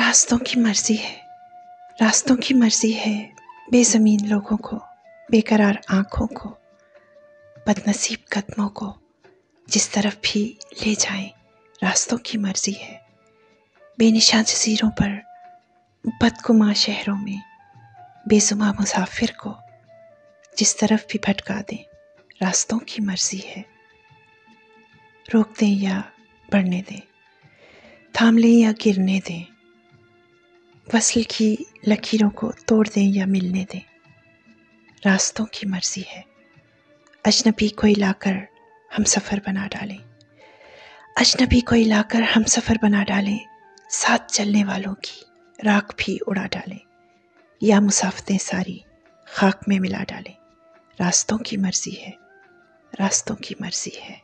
راستوں کی مرضی ہے، راستوں کی مرضی ہے، بے زمین لوگوں کو، بے قرار آنکھوں کو، بد نصیب قدموں کو جس طرف بھی لے جائیں راستوں کی مرضی ہے، بے نشاں جزیروں پر، بدگماں شہروں میں بے زماں مسافر کو جس طرف بھی بھٹکا دیں راستوں کی مرضی ہے، روک دیں یا بڑھنے دیں، تھام لیں یا گرنے دیں، وصل کی لکیروں کو توڑ دیں یا ملنے دیں راستوں کی مرضی ہے، اجنبی کوئی لا کر ہم سفر بنا ڈالیں، اجنبی کوئی لا کر ہم سفر بنا ڈالیں، ساتھ چلنے والوں کی راکھ بھی اڑا ڈالیں، یا مسافتیں ساری خاک میں ملا ڈالیں راستوں کی مرضی ہے، راستوں کی مرضی ہے۔